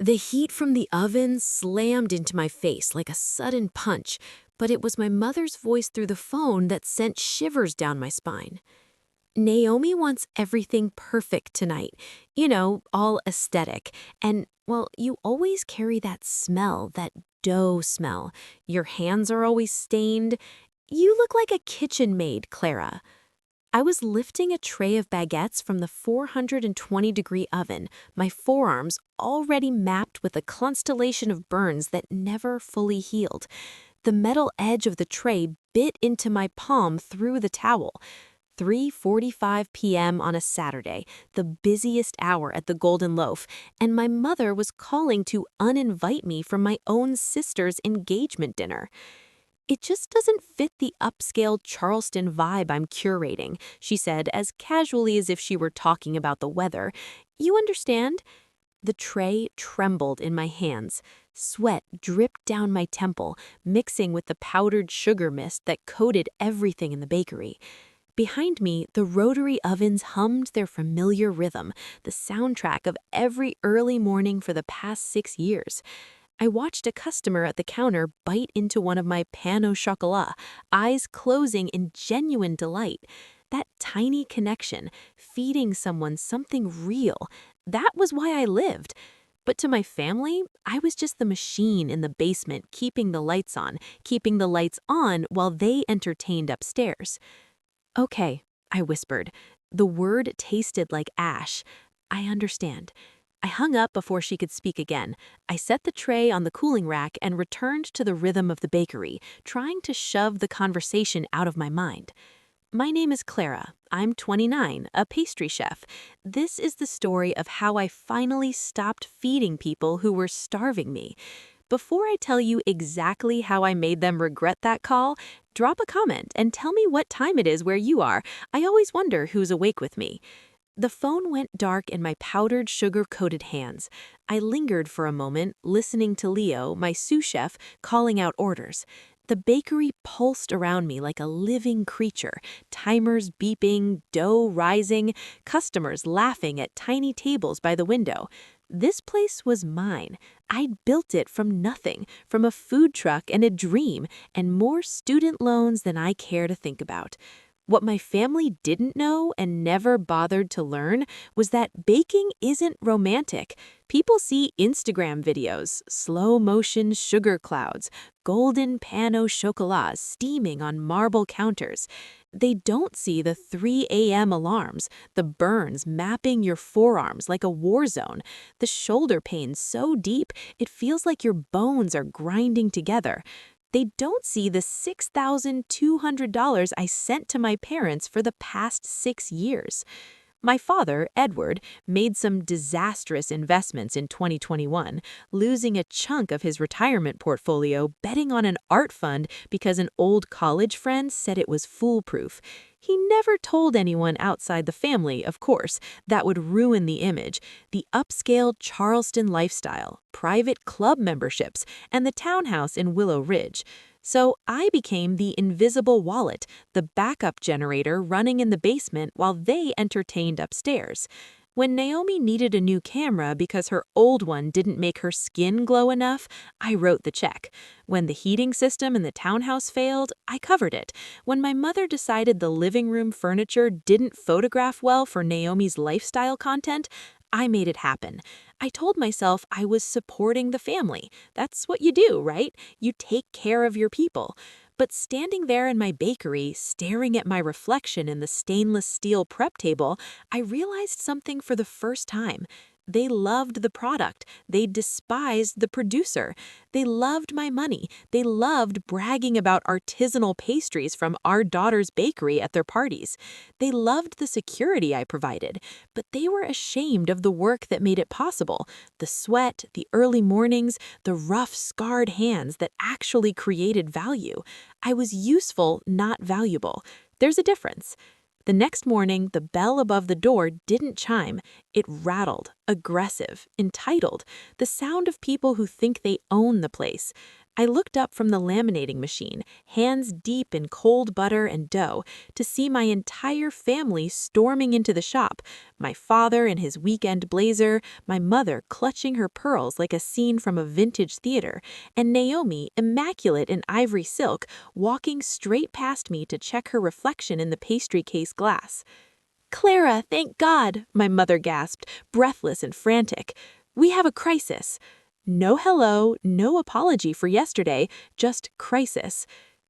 The heat from the oven slammed into my face like a sudden punch, but it was my mother's voice through the phone that sent shivers down my spine. Naomi wants everything perfect tonight, all aesthetic. And, well, you always carry that smell, that dough smell. Your hands are always stained. You look like a kitchen maid, Clara. I was lifting a tray of baguettes from the 420-degree oven, my forearms already mapped with a constellation of burns that never fully healed. The metal edge of the tray bit into my palm through the towel. 3:45 p.m. on a Saturday, the busiest hour at the Golden Loaf, and my mother was calling to uninvite me from my own sister's engagement dinner. "It just doesn't fit the upscale Charleston vibe I'm curating," she said as casually as if she were talking about the weather. "You understand?" The tray trembled in my hands. Sweat dripped down my temple, mixing with the powdered sugar mist that coated everything in the bakery. Behind me, the rotary ovens hummed their familiar rhythm, the soundtrack of every early morning for the past 6 years. I watched a customer at the counter bite into one of my pain au chocolat, eyes closing in genuine delight. That tiny connection, feeding someone something real, that was why I lived. But to my family, I was just the machine in the basement keeping the lights on while they entertained upstairs. "Okay," I whispered. The word tasted like ash. "I understand." I hung up before she could speak again. I set the tray on the cooling rack and returned to the rhythm of the bakery, trying to shove the conversation out of my mind. "My name is Clara. I'm 29, a pastry chef. This is the story of how I finally stopped feeding people who were starving me. Before I tell you exactly how I made them regret that call, drop a comment and tell me what time it is where you are. I always wonder who's awake with me." The phone went dark in my powdered sugar-coated hands. I lingered for a moment, listening to Leo, my sous chef, calling out orders. The bakery pulsed around me like a living creature, timers beeping, dough rising, customers laughing at tiny tables by the window. This place was mine. I'd built it from nothing, from a food truck and a dream, and more student loans than I care to think about. What my family didn't know and never bothered to learn was that baking isn't romantic. People see Instagram videos, slow-motion sugar clouds, golden pain au chocolat steaming on marble counters. They don't see the 3 a.m. alarms, the burns mapping your forearms like a war zone, the shoulder pain so deep it feels like your bones are grinding together. They don't see the $6,200 I sent to my parents for the past 6 years. My father, Edward, made some disastrous investments in 2021, losing a chunk of his retirement portfolio betting on an art fund because an old college friend said it was foolproof. He never told anyone outside the family, of course. That would ruin the image. The upscale Charleston lifestyle, private club memberships, and the townhouse in Willow Ridge. So I became the invisible wallet, the backup generator running in the basement while they entertained upstairs. When Naomi needed a new camera because her old one didn't make her skin glow enough, I wrote the check. When the heating system in the townhouse failed, I covered it. When my mother decided the living room furniture didn't photograph well for Naomi's lifestyle content, I made it happen. I told myself I was supporting the family. That's what you do, right? You take care of your people. But standing there in my bakery, staring at my reflection in the stainless steel prep table, I realized something for the first time. They loved the product. They despised the producer. They loved my money. They loved bragging about artisanal pastries from our daughter's bakery at their parties. They loved the security I provided, but they were ashamed of the work that made it possible. The sweat, the early mornings, the rough, scarred hands that actually created value. I was useful, not valuable. There's a difference. The next morning, the bell above the door didn't chime. It rattled, aggressive, entitled, the sound of people who think they own the place. I looked up from the laminating machine, hands deep in cold butter and dough, to see my entire family storming into the shop, my father in his weekend blazer, my mother clutching her pearls like a scene from a vintage theater, and Naomi, immaculate in ivory silk, walking straight past me to check her reflection in the pastry case glass. "Clara, thank God," my mother gasped, breathless and frantic. "We have a crisis." No hello, no apology for yesterday, just crisis.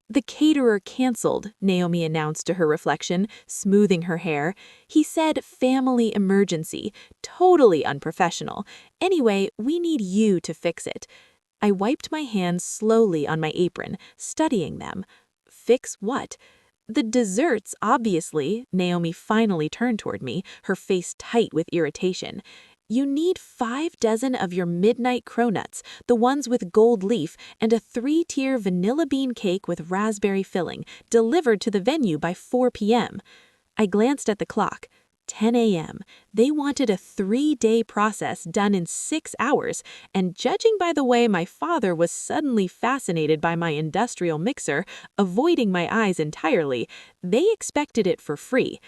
"The caterer canceled," Naomi announced to her reflection, smoothing her hair. "He said family emergency. Totally unprofessional. Anyway, we need you to fix it." I wiped my hands slowly on my apron, studying them. Fix what? "The desserts, obviously." Naomi finally turned toward me, her face tight with irritation. "You need 5 dozen of your midnight cronuts, the ones with gold leaf, and a 3-tier vanilla bean cake with raspberry filling, delivered to the venue by 4 p.m. I glanced at the clock. 10 a.m. They wanted a 3-day process done in 6 hours, and judging by the way my father was suddenly fascinated by my industrial mixer, avoiding my eyes entirely, they expected it for free.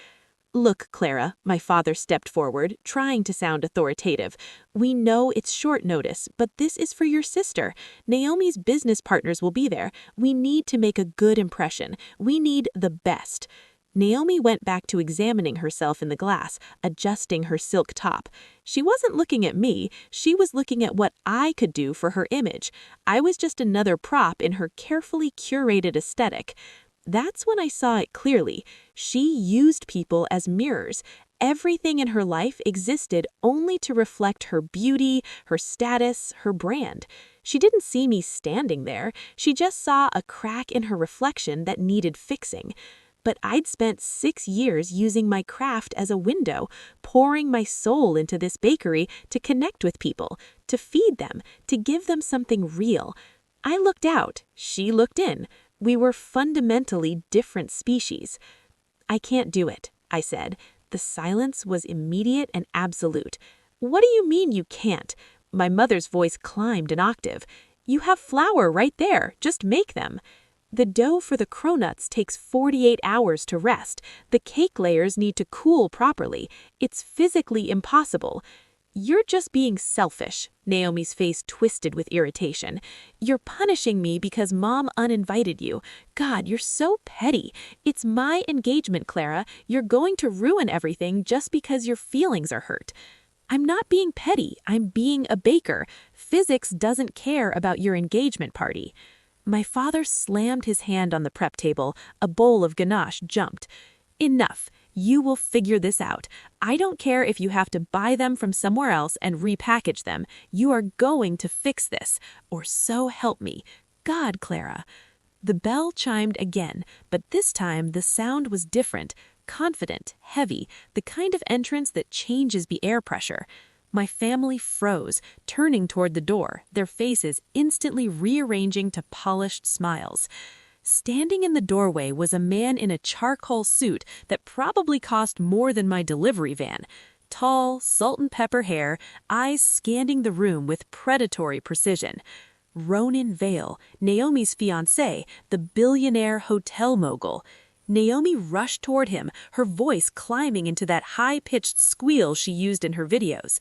"Look, Clara," my father stepped forward, trying to sound authoritative. "We know it's short notice, but this is for your sister. Naomi's business partners will be there. We need to make a good impression. We need the best." Naomi went back to examining herself in the glass, adjusting her silk top. She wasn't looking at me, she was looking at what I could do for her image. I was just another prop in her carefully curated aesthetic. That's when I saw it clearly. She used people as mirrors. Everything in her life existed only to reflect her beauty, her status, her brand. She didn't see me standing there. She just saw a crack in her reflection that needed fixing. But I'd spent 6 years using my craft as a window, pouring my soul into this bakery to connect with people, to feed them, to give them something real. I looked out, she looked in. We were fundamentally different species. "I can't do it," I said. The silence was immediate and absolute. "What do you mean you can't?" My mother's voice climbed an octave. "You have flour right there, just make them." "The dough for the cronuts takes 48 hours to rest. The cake layers need to cool properly. It's physically impossible." "You're just being selfish." Naomi's face twisted with irritation. "You're punishing me because Mom uninvited you. God, you're so petty. It's my engagement, Clara. You're going to ruin everything just because your feelings are hurt." "I'm not being petty. I'm being a baker. Physics doesn't care about your engagement party." My father slammed his hand on the prep table. A bowl of ganache jumped. "Enough. You will figure this out. I don't care if you have to buy them from somewhere else and repackage them. You are going to fix this, or so help me. God, Clara." The bell chimed again, but this time the sound was different, confident, heavy, the kind of entrance that changes the air pressure. My family froze, turning toward the door, their faces instantly rearranging to polished smiles. Standing in the doorway was a man in a charcoal suit that probably cost more than my delivery van. Tall, salt-and-pepper hair, eyes scanning the room with predatory precision. Ronan Vale, Naomi's fiancé, the billionaire hotel mogul. Naomi rushed toward him, her voice climbing into that high-pitched squeal she used in her videos.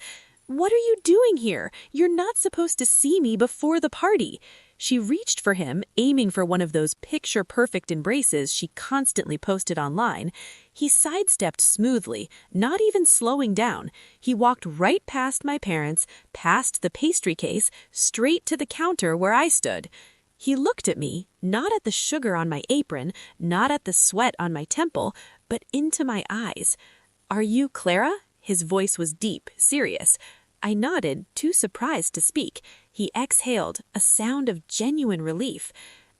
"What are you doing here? You're not supposed to see me before the party." She reached for him, aiming for one of those picture-perfect embraces she constantly posted online. He sidestepped smoothly, not even slowing down. He walked right past my parents, past the pastry case, straight to the counter where I stood. He looked at me, not at the sugar on my apron, not at the sweat on my temple, but into my eyes. "Are you Clara?" His voice was deep, serious. I nodded, too surprised to speak. He exhaled, a sound of genuine relief.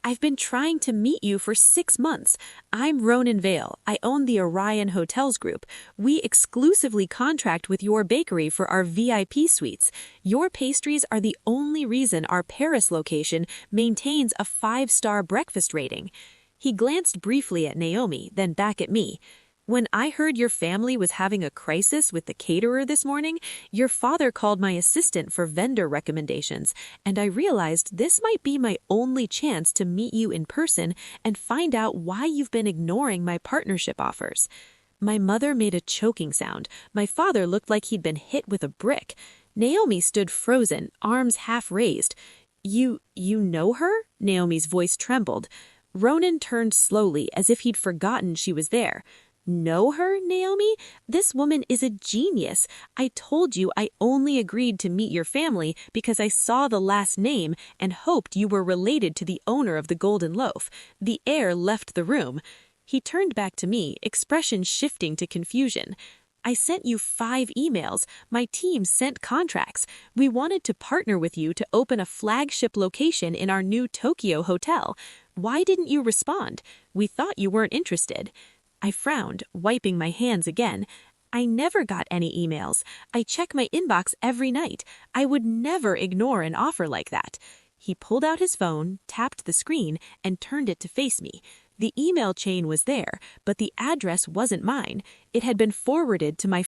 "I've been trying to meet you for 6 months. I'm Ronan Vale. I own the Orion Hotels Group. We exclusively contract with your bakery for our VIP suites. Your pastries are the only reason our Paris location maintains a 5-star breakfast rating." He glanced briefly at Naomi, then back at me. When I heard your family was having a crisis with the caterer this morning, your father called my assistant for vendor recommendations, and I realized this might be my only chance to meet you in person and find out why you've been ignoring my partnership offers. My mother made a choking sound. My father looked like he'd been hit with a brick. Naomi stood frozen, arms half raised. You know her? Naomi's voice trembled. Ronan turned slowly, as if he'd forgotten she was there. Know her, Naomi? This woman is a genius. I told you I only agreed to meet your family because I saw the last name and hoped you were related to the owner of the Golden Loaf. The heir left the room. He turned back to me, expression shifting to confusion. I sent you 5 emails. My team sent contracts. We wanted to partner with you to open a flagship location in our new Tokyo hotel. Why didn't you respond? We thought you weren't interested. I frowned, wiping my hands again. I never got any emails. I check my inbox every night. I would never ignore an offer like that. He pulled out his phone, tapped the screen, and turned it to face me. The email chain was there, but the address wasn't mine. It had been forwarded to my